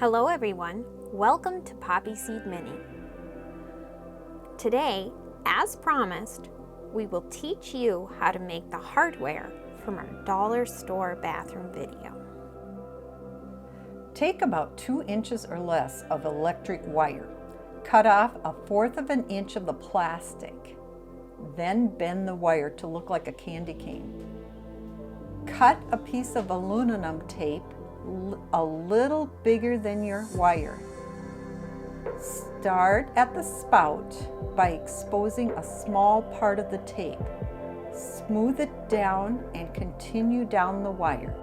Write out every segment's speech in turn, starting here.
Hello everyone, welcome to Poppy Seed Mini. Today, as promised, we will teach you how to make the hardware from our dollar store bathroom video. Take about 2 inches or less of electric wire. Cut off 1/4 of an inch of the plastic. Then bend the wire to look like a candy cane. Cut a piece of aluminum tape a little bigger than your wire. Start at the spout by exposing a small part of the tape. Smooth it down and continue down the wire.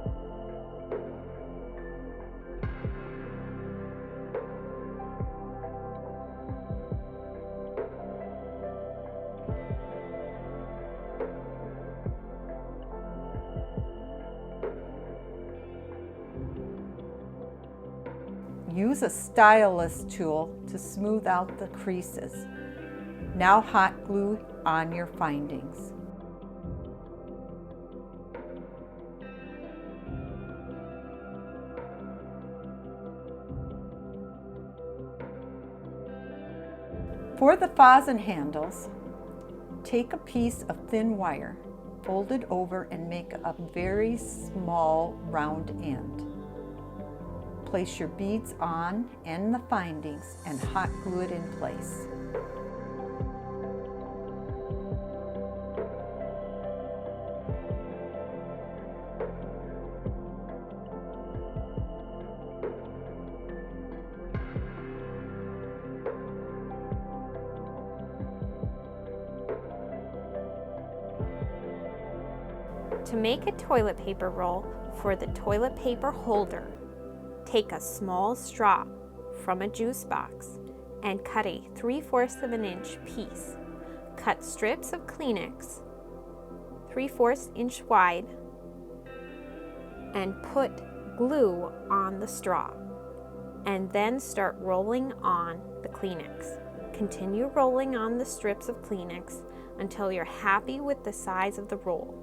Use a stylus tool to smooth out the creases. Now hot glue on your findings. For the faucet handles, take a piece of thin wire, fold it over and make a very small round end. Place your beads on and the findings and hot glue it in place. To make a toilet paper roll for the toilet paper holder, take a small straw from a juice box and cut a 3/4 of an inch piece. Cut strips of kleenex 3/4 inch wide and put glue on the straw and then start rolling on the kleenex. Continue rolling on the strips of kleenex until you're happy with the size of the roll.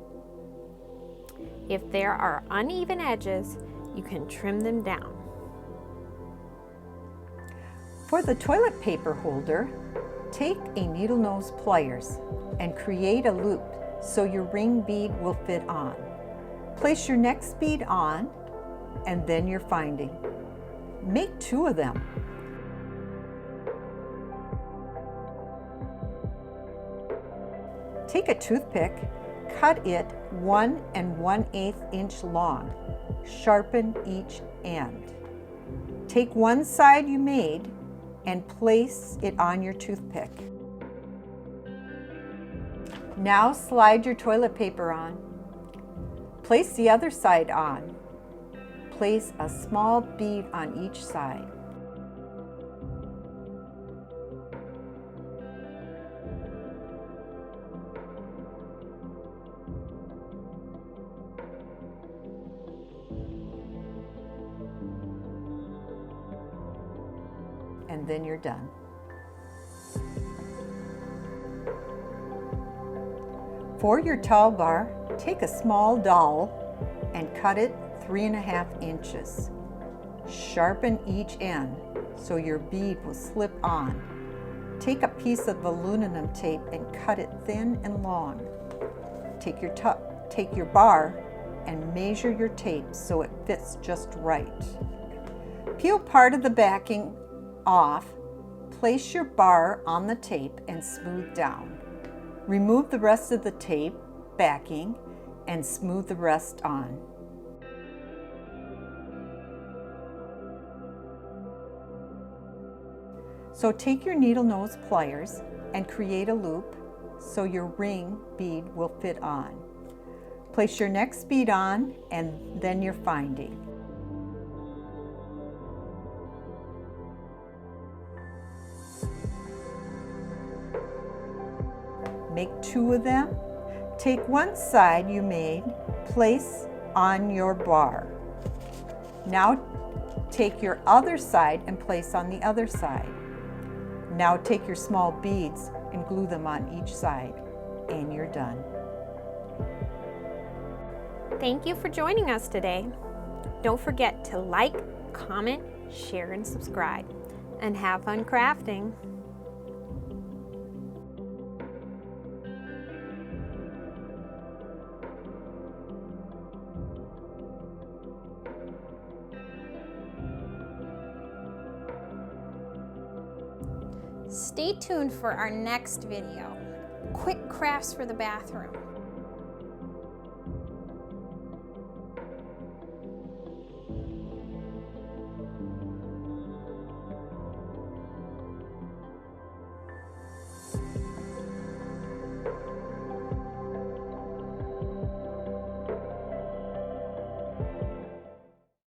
If there are uneven edges, you can trim them down. For the toilet paper holder, take a needle nose pliers and create a loop so your ring bead will fit on. Place your next bead on and then your finding. Make 2 of them. Take a toothpick, cut it 1 1/8 inch long. Sharpen each end. Take one side you made and place it on your toothpick. Now slide your toilet paper on. Place the other side on. Place a small bead on each side. And then you're done. For your towel bar, take a small dowel and cut it 3.5 inches. Sharpen each end so your bead will slip on. Take a piece of aluminum tape and cut it thin and long. Take your bar and measure your tape so it fits just right. Peel part of the backing off, place your bar on the tape and smooth down. Remove the rest of the tape backing and smooth the rest on. So take your needle nose pliers and create a loop so your ring bead will fit on. Place your next bead on and then your finding. Make 2 of them. Take one side you made, place on your bar. Now take your other side and place on the other side. Now take your small beads and glue them on each side, and you're done. Thank you for joining us today. Don't forget to like, comment, share, and subscribe. And have fun crafting! Stay tuned for our next video, quick crafts for the bathroom.